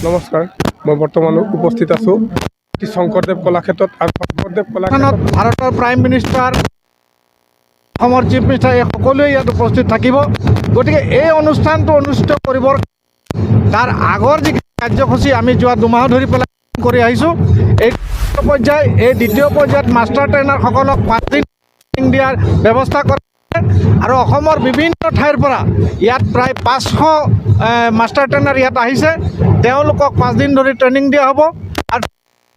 নমস্কাৰ, মই বৰ্তমান উপস্থিত আছোঁ শংকৰদেৱ কলাক্ষেত্ৰত আৰু শংকৰদেৱ কলাক্ষেত্ৰত ভাৰতৰ প্ৰাইম মিনিষ্টাৰ, অসমৰ চিফ মিনিষ্টাৰ এই সকলোৱে ইয়াত উপস্থিত থাকিব। গতিকে এই অনুষ্ঠানটো অনুষ্ঠিত কৰিবৰ তাৰ আগৰ যি কাৰ্যসূচী আমি যোৱা দুমাহ ধৰি পেলাই কৰি আহিছোঁ, এই পৰ্যায় এই দ্বিতীয় পৰ্যায়ত মাষ্টাৰ ট্ৰেইনাৰসকলক 5 দিন ট্ৰেইনিং দিয়াৰ ব্যৱস্থা কৰা আৰু অসমৰ বিভিন্ন ঠাইৰ পৰা ইয়াত প্ৰায় 500 মাষ্টাৰ ট্ৰেইনাৰ ইয়াত আহিছে। তেওঁলোকক 5 দিন ধৰি ট্ৰেইনিং দিয়া হ'ব আৰু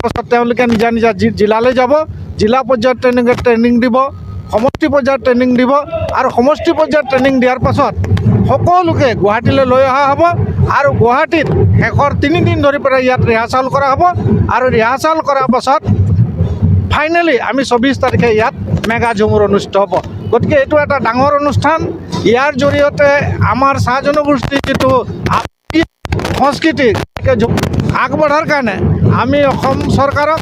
পাছত তেওঁলোকে নিজা নিজা জিলালৈ যাব, জিলা পৰ্যায়ত ট্ৰেইনিং দিব, সমষ্টি পৰ্যায়ত ট্ৰেইনিং দিব আৰু সমষ্টি পৰ্যায়ত ট্ৰেইনিং দিয়াৰ পাছত সকলোকে গুৱাহাটীলৈ লৈ অহা হ'ব আৰু গুৱাহাটীত শেষৰ 3 দিন ধৰি পেলাই ইয়াত ৰিহাৰ্চেল কৰা হ'ব আৰু ৰিহাৰ্চেল কৰাৰ পাছত ফাইনেলি আমি 24 তাৰিখে ইয়াত মেগা ঝুমুৰ অনুষ্ঠিত হ'ব। গতিকে এইটো এটা ডাঙৰ অনুষ্ঠান। ইয়াৰ জৰিয়তে আমাৰ চাহ জনগোষ্ঠীৰ যিটো সংস্কৃতি আগবঢ়াৰ কাৰণে আমি অসম চৰকাৰক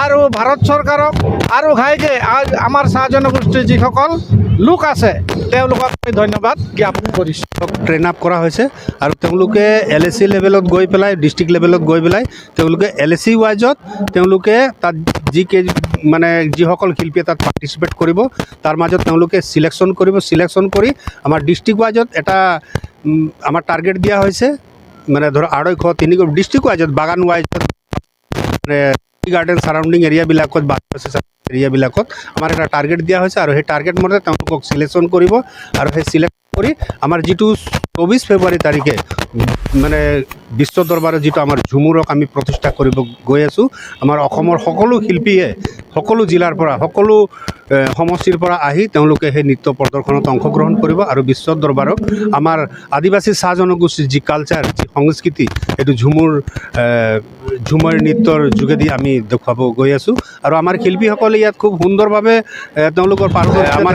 আৰু ভাৰত চৰকাৰক আৰু ঘাইকে আমাৰ চাহ জনগোষ্ঠীৰ যিসকল লোক আছে তেওঁলোকক আমি ধন্যবাদ জ্ঞাপন কৰিছোঁ। ট্ৰেইন আপ কৰা হৈছে আৰু তেওঁলোকে LAC লেভেলত গৈ পেলাই ডিষ্ট্ৰিক্ট লেভেলত গৈ পেলাই তেওঁলোকে LAC ৱাইজত তেওঁলোকে তাত মানে যিসকল শিল্পীয়ে তাত পাৰ্টিচিপেট কৰিব তাৰ মাজত তেওঁলোকে চিলেকশ্যন কৰিব। চিলেকশ্যন কৰি আমাৰ ডিষ্ট্ৰিক্ট ৱাইজত এটা আমাৰ টাৰ্গেট দিয়া হৈছে, মানে ধৰক 250-3 ডিষ্ট্ৰিক্ট ৱাইজত, বাগান ৱাইজত, মানে গাৰ্ডেন ছাৰাউণ্ডিং এৰিয়াবিলাকত এৰিয়াবিলাকত আমাৰ এটা টাৰ্গেট দিয়া হৈছে আৰু সেই টাৰ্গেট মতে তেওঁলোকক চিলেকশ্যন কৰিব আৰু সেই চিলেক্ট কৰি আমাৰ যিটো 24 ফেব্ৰুৱাৰী তাৰিখে মানে বিশ্ব দৰবাৰত যিটো আমাৰ ঝুমুৰক আমি প্ৰতিষ্ঠা কৰিব গৈ আছোঁ। আমাৰ অসমৰ সকলো শিল্পীয়ে সকলো জিলাৰ পৰা সকলো সমষ্টিৰ পৰা আহি তেওঁলোকে সেই নৃত্য প্ৰদৰ্শনত অংশগ্ৰহণ কৰিব আৰু বিশ্ব দৰবাৰক আমাৰ আদিবাসী চাহ জনগোষ্ঠীৰ যি কালচাৰ, যি সংস্কৃতি, এইটো ঝুমুৰ নৃত্যৰ যোগেদি আমি দেখুৱাব গৈ আছোঁ আৰু আমাৰ শিল্পীসকলে ইয়াত খুব সুন্দৰভাৱে তেওঁলোকৰ আমাৰ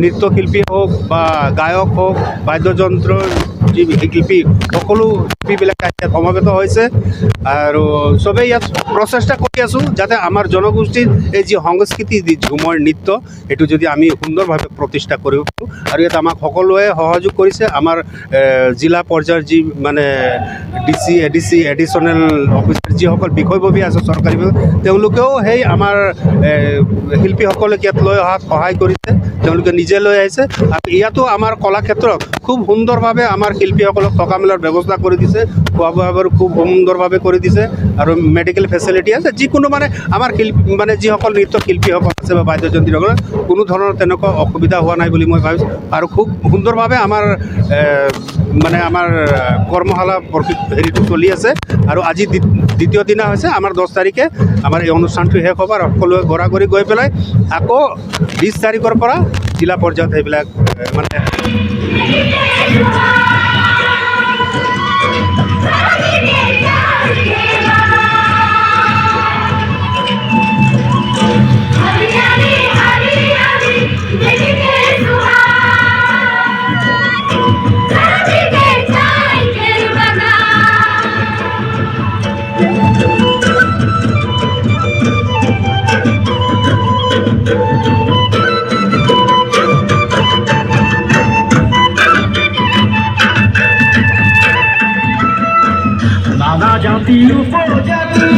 নৃত্য শিল্পী হওক বা গায়ক হওক, বাদ্যযন্ত্ৰৰ যি শিল্পী, সকলো শিল্পীবিলাক ইয়াত সমবেত হৈছে আৰু চবেই ইয়াত প্ৰচেষ্টা কৰি আছোঁ যাতে আমাৰ জনগোষ্ঠীৰ এই যি সংস্কৃতি, যি ঝুমুৰ নৃত্য, এইটো যদি আমি সুন্দৰভাৱে প্ৰতিষ্ঠা কৰিব পাৰোঁ আৰু ইয়াত আমাক সকলোৱে সহযোগ কৰিছে। আমাৰ জিলা পৰ্যায়ৰ যি মানে DC, ADC, এডিশ্যনেল অফিচাৰ যিসকল বিষয়ববী আছে চৰকাৰী, তেওঁলোকেও সেই আমাৰ শিল্পীসকলক ইয়াত লৈ অহাত সহায় কৰিছে, তেওঁলোকে নিজে লৈ আহিছে আৰু ইয়াতো আমাৰ কলাক্ষেত্ৰত খুব সুন্দৰভাৱে আমাৰ শিল্পীসকলক থকা মেলাৰ ব্যৱস্থা কৰি দিছে, খোৱা বোৱাবোৰ খুব সুন্দৰভাৱে কৰি দিছে আৰু মেডিকেল ফেচিলিটি আছে। যিকোনো মানে আমাৰ মানে যিসকল নৃত্য শিল্পীসকল আছে বা বাদ্যযন্ত্ৰীসকলৰ কোনো ধৰণৰ তেনেকুৱা অসুবিধা হোৱা নাই বুলি মই ভাবিছোঁ আৰু খুব সুন্দৰভাৱে আমাৰ মানে আমাৰ কৰ্মশালা হেৰিটো চলি আছে আৰু আজি দ্বিতীয় দিনা হৈছে। আমাৰ 10 তাৰিখে আমাৰ এই অনুষ্ঠানটো শেষ হ'ব আৰু সকলোৱে ঘৰা-ঘৰি গৈ পেলাই আকৌ 20 তাৰিখৰ পৰা জিলা পৰ্যায়ত সেইবিলাক মানে নানা জাতি উপজাতি